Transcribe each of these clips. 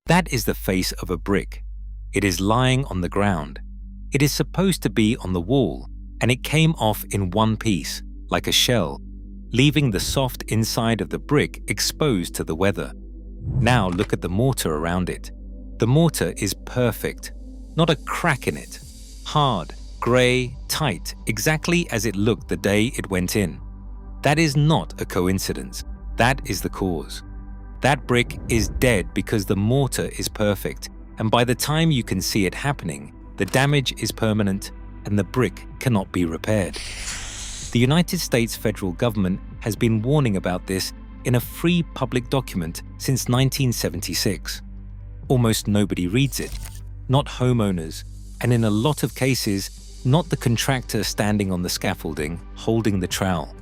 That is the face of a brick. It is lying on the ground. It is supposed to be on the wall, and it came off in one piece, like a shell, leaving the soft inside of the brick exposed to the weather. Now look at the mortar around it. The mortar is perfect, not a crack in it. Hard, grey, tight, exactly as it looked the day it went in. That is not a coincidence. That is the cause. That brick is dead because the mortar is perfect, and by the time you can see it happening, the damage is permanent and the brick cannot be repaired. The United States federal government has been warning about this in a free public document since 1976. Almost nobody reads it, not homeowners, and in a lot of cases, not the contractor standing on the scaffolding holding the trowel.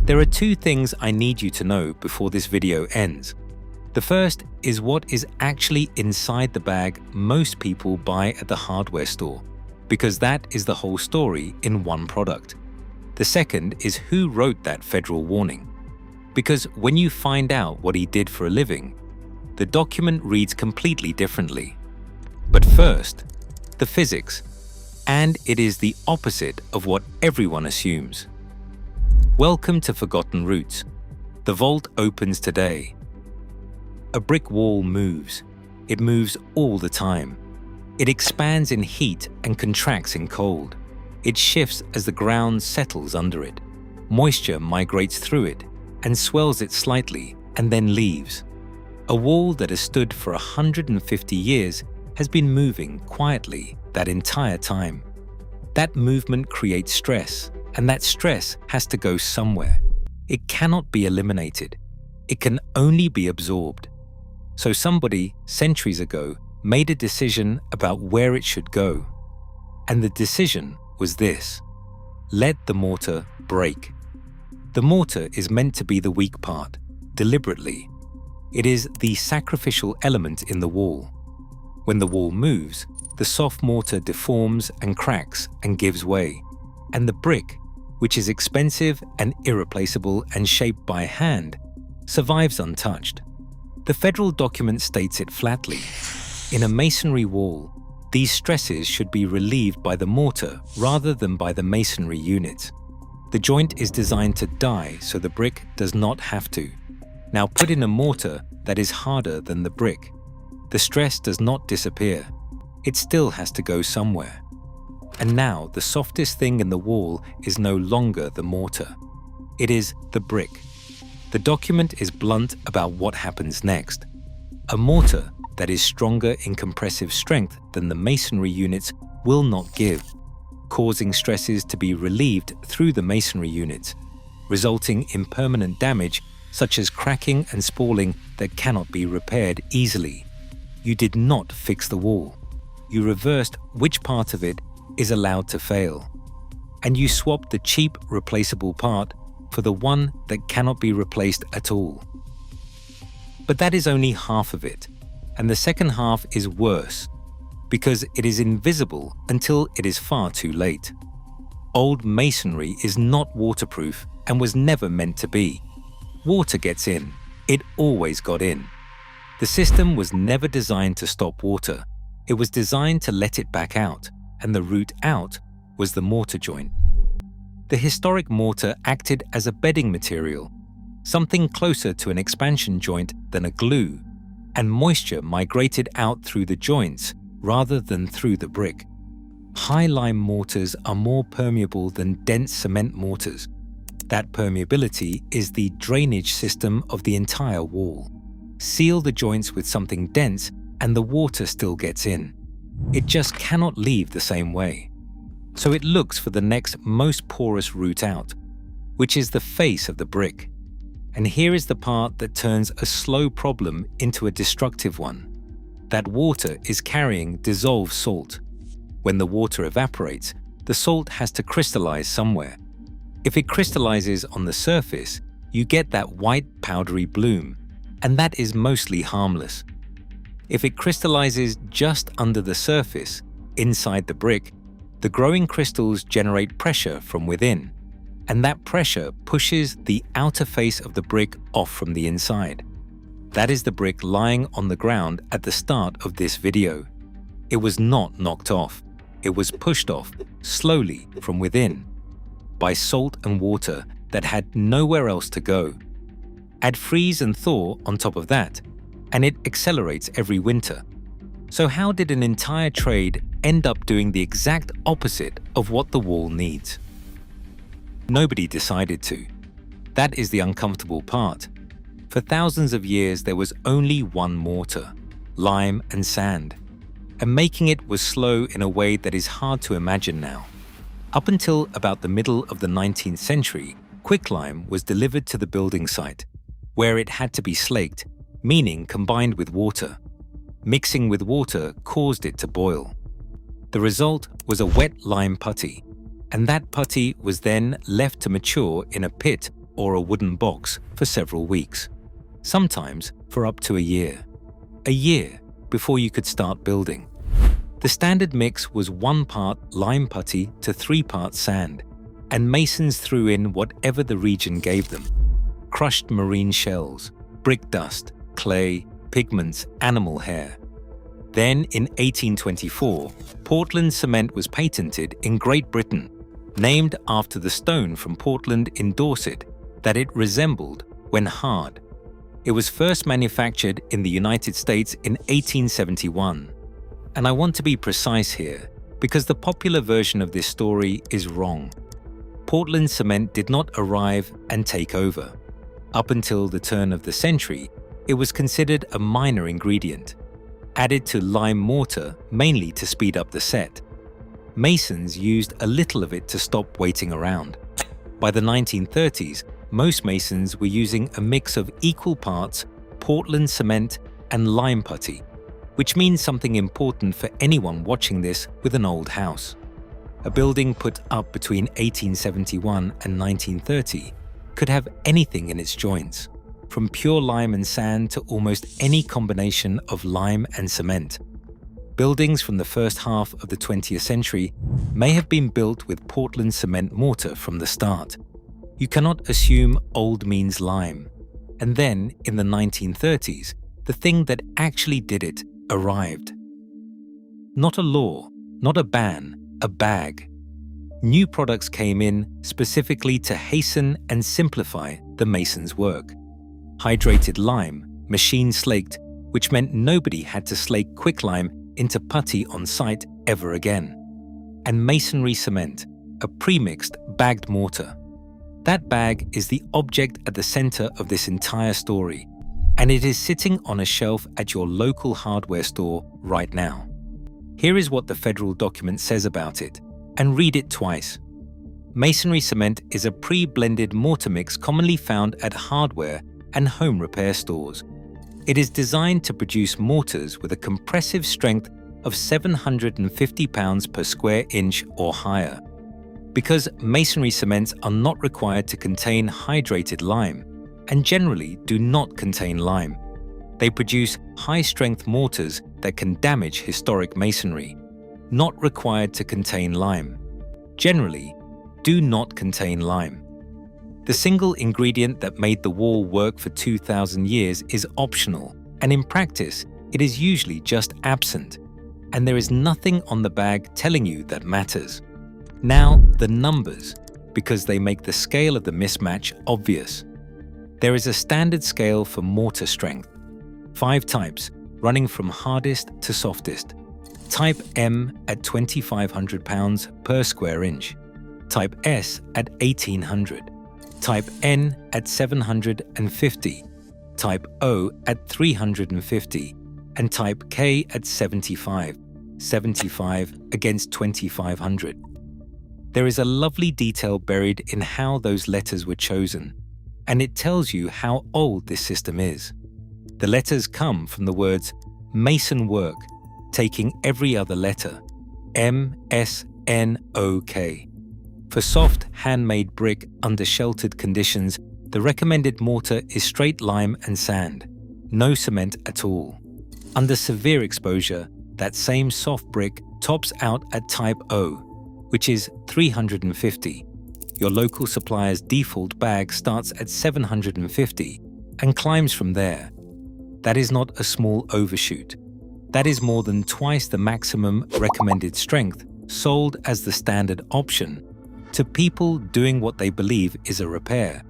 There are two things I need you to know before this video ends. The first is what is actually inside the bag most people buy at the hardware store, because that is the whole story in one product. The second is who wrote that federal warning, because when you find out what he did for a living, the document reads completely differently. But first, the physics, and it is the opposite of what everyone assumes. Welcome to Forgotten Roots. The vault opens today. A brick wall moves. It moves all the time. It expands in heat and contracts in cold. It shifts as the ground settles under it. Moisture migrates through it and swells it slightly and then leaves. A wall that has stood for 150 years has been moving quietly that entire time. That movement creates stress, and that stress has to go somewhere. It cannot be eliminated. It can only be absorbed. So somebody, centuries ago, made a decision about where it should go. And the decision was this: let the mortar break. The mortar is meant to be the weak part, deliberately. It is the sacrificial element in the wall. When the wall moves, the soft mortar deforms and cracks and gives way, and the brick, which is expensive and irreplaceable and shaped by hand, survives untouched. The federal document states it flatly. In a masonry wall, these stresses should be relieved by the mortar rather than by the masonry unit. The joint is designed to die so the brick does not have to. Now put in a mortar that is harder than the brick. The stress does not disappear. It still has to go somewhere. And now the softest thing in the wall is no longer the mortar. It is the brick. The document is blunt about what happens next. A mortar that is stronger in compressive strength than the masonry units will not give, causing stresses to be relieved through the masonry units, resulting in permanent damage such as cracking and spalling that cannot be repaired easily. You did not fix the wall. You reversed which part of it is allowed to fail. And you swapped the cheap replaceable part for the one that cannot be replaced at all. But that is only half of it, and the second half is worse, because it is invisible until it is far too late. Old masonry is not waterproof and was never meant to be. Water gets in. It always got in. The system was never designed to stop water. It was designed to let it back out, and the route out was the mortar joint. The historic mortar acted as a bedding material, something closer to an expansion joint than a glue, and moisture migrated out through the joints rather than through the brick. High-lime mortars are more permeable than dense cement mortars. That permeability is the drainage system of the entire wall. Seal the joints with something dense and the water still gets in. It just cannot leave the same way. So it looks for the next most porous route out, which is the face of the brick. And here is the part that turns a slow problem into a destructive one. That water is carrying dissolved salt. When the water evaporates, the salt has to crystallize somewhere. If it crystallizes on the surface, you get that white powdery bloom, and that is mostly harmless. If it crystallizes just under the surface, inside the brick, the growing crystals generate pressure from within, and that pressure pushes the outer face of the brick off from the inside. That is the brick lying on the ground at the start of this video. It was not knocked off. It was pushed off, slowly from within, by salt and water that had nowhere else to go. Add freeze and thaw on top of that, and it accelerates every winter. So how did an entire trade end up doing the exact opposite of what the wall needs? Nobody decided to. That is the uncomfortable part. For thousands of years, there was only one mortar, lime and sand, and making it was slow in a way that is hard to imagine now. Up until about the middle of the 19th century, quicklime was delivered to the building site, where it had to be slaked, meaning combined with water. Mixing with water caused it to boil. The result was a wet lime putty, and that putty was then left to mature in a pit or a wooden box for several weeks, sometimes for up to a year. A year before you could start building. The standard mix was 1 part lime putty to 3 parts sand, and masons threw in whatever the region gave them. Crushed marine shells, brick dust, clay, pigments, animal hair. Then in 1824, Portland cement was patented in Great Britain, named after the stone from Portland in Dorset that it resembled when hard. It was first manufactured in the United States in 1871. And I want to be precise here, because the popular version of this story is wrong. Portland cement did not arrive and take over. Up until the turn of the century, it was considered a minor ingredient, added to lime mortar mainly to speed up the set. Masons used a little of it to stop waiting around. By the 1930s, most masons were using a mix of equal parts Portland cement and lime putty, which means something important for anyone watching this with an old house. A building put up between 1871 and 1930 could have anything in its joints, from pure lime and sand to almost any combination of lime and cement. Buildings from the first half of the 20th century may have been built with Portland cement mortar from the start. You cannot assume old means lime. And then, in the 1930s, the thing that actually did it arrived. Not a law, not a ban, a bag. New products came in specifically to hasten and simplify the mason's work. Hydrated lime, machine slaked, which meant nobody had to slake quicklime into putty on site ever again. And masonry cement, a pre-mixed bagged mortar. That bag is the object at the center of this entire story, and it is sitting on a shelf at your local hardware store right now. Here is what the federal document says about it, and read it twice. Masonry cement is a pre-blended mortar mix commonly found at hardware and home repair stores. It is designed to produce mortars with a compressive strength of 750 pounds per square inch or higher. Because masonry cements are not required to contain hydrated lime, and generally do not contain lime, they produce high-strength mortars that can damage historic masonry, not required to contain lime. Generally, do not contain lime. The single ingredient that made the wall work for 2,000 years is optional, and in practice, it is usually just absent, and there is nothing on the bag telling you that matters. Now, the numbers, because they make the scale of the mismatch obvious. There is a standard scale for mortar strength. 5 types, running from hardest to softest. Type M at 2,500 pounds per square inch. Type S at 1,800. Type N at 750. Type O at 350. And Type K at 75. 75 against 2,500. There is a lovely detail buried in how those letters were chosen, and it tells you how old this system is. The letters come from the words mason work, taking every other letter, M, S, N, O, K. For soft, handmade brick under sheltered conditions, the recommended mortar is straight lime and sand, no cement at all. Under severe exposure, that same soft brick tops out at Type O, which is 350. Your local supplier's default bag starts at 750 and climbs from there. That is not a small overshoot. That is more than twice the maximum recommended strength sold as the standard option to people doing what they believe is a repair.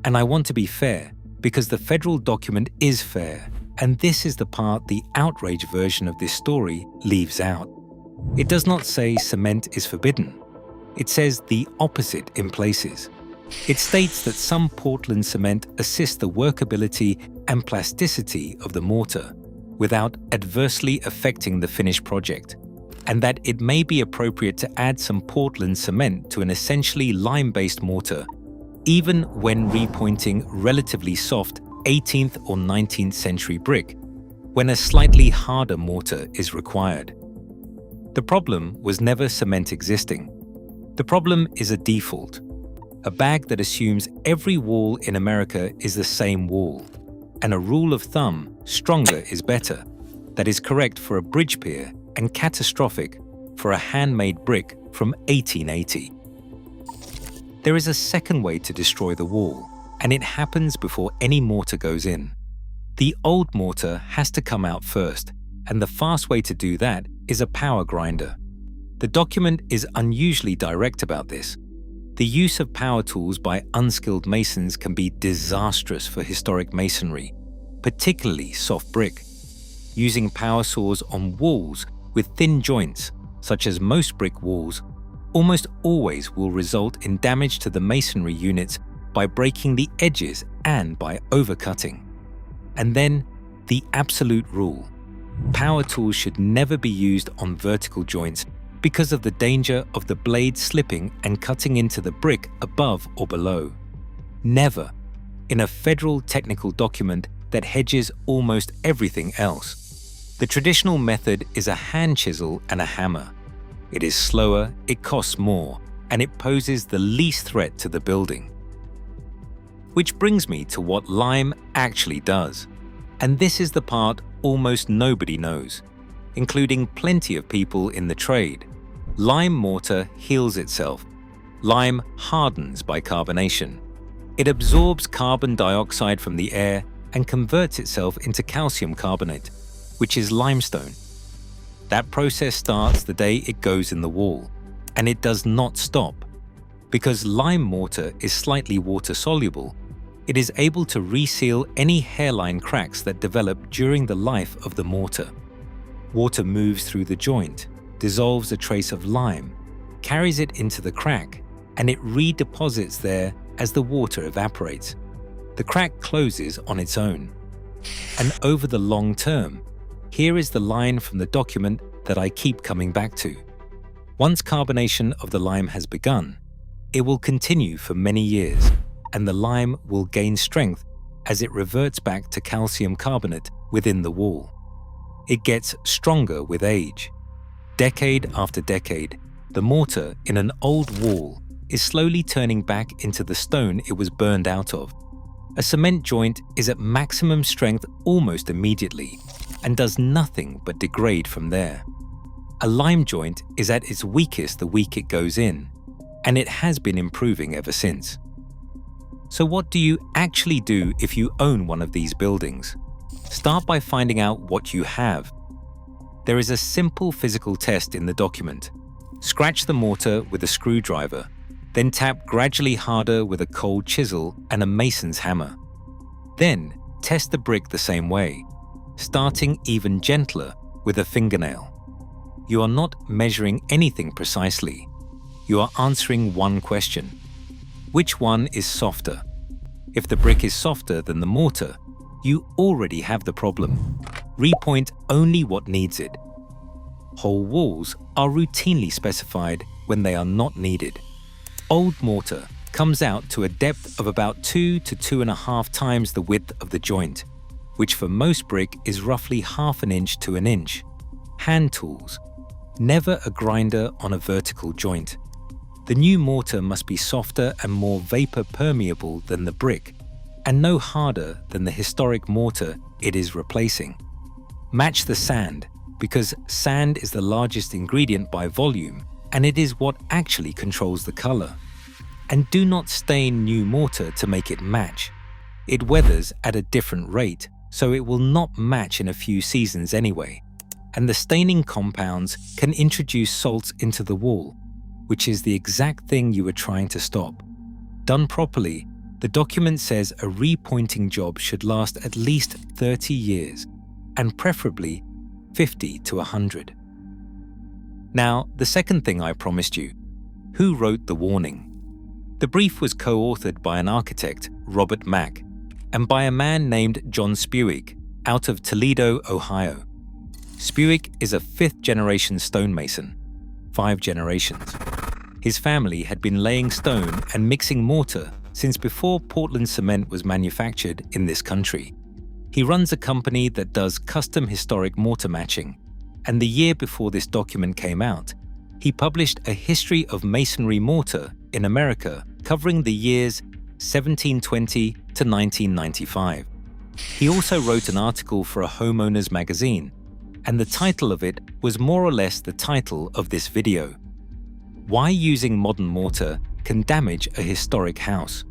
And I want to be fair, because the federal document is fair, and this is the part the outrage version of this story leaves out. It does not say cement is forbidden. It says the opposite in places. It states that some Portland cement assists the workability and plasticity of the mortar without adversely affecting the finished project, and that it may be appropriate to add some Portland cement to an essentially lime-based mortar, even when repointing relatively soft 18th or 19th century brick, when a slightly harder mortar is required. The problem was never cement existing. The problem is a default, a bag that assumes every wall in America is the same wall, and a rule of thumb, stronger is better, that is correct for a bridge pier and catastrophic for a handmade brick from 1880. There is a second way to destroy the wall, and it happens before any mortar goes in. The old mortar has to come out first, and the fast way to do that is a power grinder. The document is unusually direct about this. The use of power tools by unskilled masons can be disastrous for historic masonry, particularly soft brick. Using power saws on walls with thin joints, such as most brick walls, almost always will result in damage to the masonry units by breaking the edges and by overcutting. And then, the absolute rule. Power tools should never be used on vertical joints because of the danger of the blade slipping and cutting into the brick above or below. Never, in a federal technical document that hedges almost everything else. The traditional method is a hand chisel and a hammer. It is slower, it costs more, and it poses the least threat to the building. Which brings me to what lime actually does. And this is the part almost nobody knows, including plenty of people in the trade. Lime mortar heals itself. Lime hardens by carbonation. It absorbs carbon dioxide from the air and converts itself into calcium carbonate, which is limestone. That process starts the day it goes in the wall, and it does not stop. Because lime mortar is slightly water-soluble, it is able to reseal any hairline cracks that develop during the life of the mortar. Water moves through the joint, dissolves a trace of lime, carries it into the crack, and it redeposits there as the water evaporates. The crack closes on its own. And over the long term, here is the line from the document that I keep coming back to. Once carbonation of the lime has begun, it will continue for many years, and the lime will gain strength as it reverts back to calcium carbonate within the wall. It gets stronger with age. Decade after decade, the mortar in an old wall is slowly turning back into the stone it was burned out of. A cement joint is at maximum strength almost immediately and does nothing but degrade from there. A lime joint is at its weakest the week it goes in, and it has been improving ever since. So what do you actually do if you own one of these buildings? Start by finding out what you have. There is a simple physical test in the document. Scratch the mortar with a screwdriver, then tap gradually harder with a cold chisel and a mason's hammer. Then test the brick the same way, starting even gentler with a fingernail. You are not measuring anything precisely. You are answering one question. Which one is softer? If the brick is softer than the mortar, you already have the problem. Repoint only what needs it. Whole walls are routinely specified when they are not needed. Old mortar comes out to a depth of about 2 to 2.5 times the width of the joint, which for most brick is roughly 1/2 inch to 1 inch. Hand tools. Never a grinder on a vertical joint. The new mortar must be softer and more vapor permeable than the brick, and no harder than the historic mortar it is replacing. Match the sand, because sand is the largest ingredient by volume, and it is what actually controls the color. And do not stain new mortar to make it match. It weathers at a different rate so it will not match in a few seasons anyway, and the staining compounds can introduce salts into the wall, which is the exact thing you were trying to stop. Done properly, the document says a repointing job should last at least 30 years, and preferably 50 to 100. Now, the second thing I promised you: who wrote the warning? The brief was co-authored by an architect, Robert Mack, and by a man named John Spewick out of Toledo, Ohio. Spewick is a fifth-generation stonemason, 5 generations. His family had been laying stone and mixing mortar since before Portland cement was manufactured in this country. He runs a company that does custom historic mortar matching, and the year before this document came out, he published a history of masonry mortar in America covering the years 1720 to 1995. He also wrote an article for a homeowner's magazine, and the title of it was more or less the title of this video: Why Using Modern Mortar Can Damage a Historic House.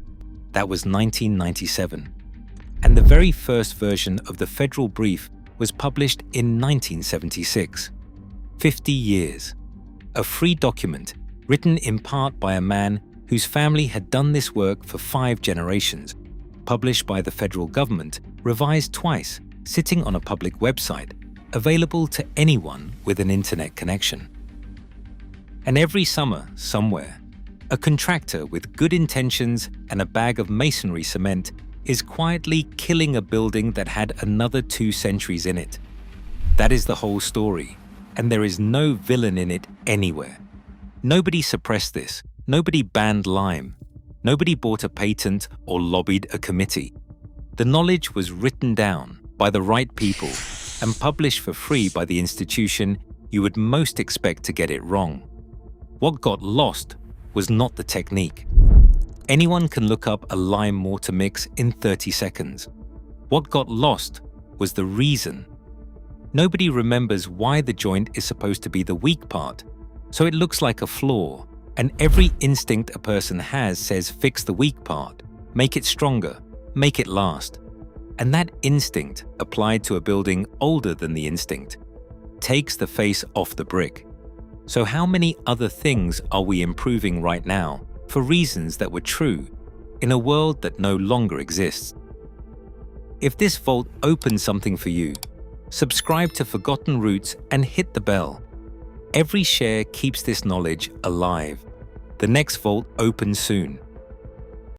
That was 1997. And the very first version of the federal brief was published in 1976. 50 years. A free document written in part by a man whose family had done this work for 5 generations, published by the federal government, revised twice, sitting on a public website, available to anyone with an internet connection. And every summer, somewhere, a contractor with good intentions and a bag of masonry cement is quietly killing a building that had another 2 centuries in it. That is the whole story, and there is no villain in it anywhere. Nobody suppressed this, nobody banned lime, nobody bought a patent or lobbied a committee. The knowledge was written down by the right people and published for free by the institution you would most expect to get it wrong. What got lost was not the technique. Anyone can look up a lime mortar mix in 30 seconds. What got lost was the reason. Nobody remembers why the joint is supposed to be the weak part, so it looks like a flaw, and every instinct a person has says fix the weak part, make it stronger, make it last. And that instinct, applied to a building older than the instinct, takes the face off the brick. So how many other things are we improving right now for reasons that were true in a world that no longer exists? If this vault opened something for you, subscribe to Forgotten Roots and hit the bell. Every share keeps this knowledge alive. The next vault opens soon.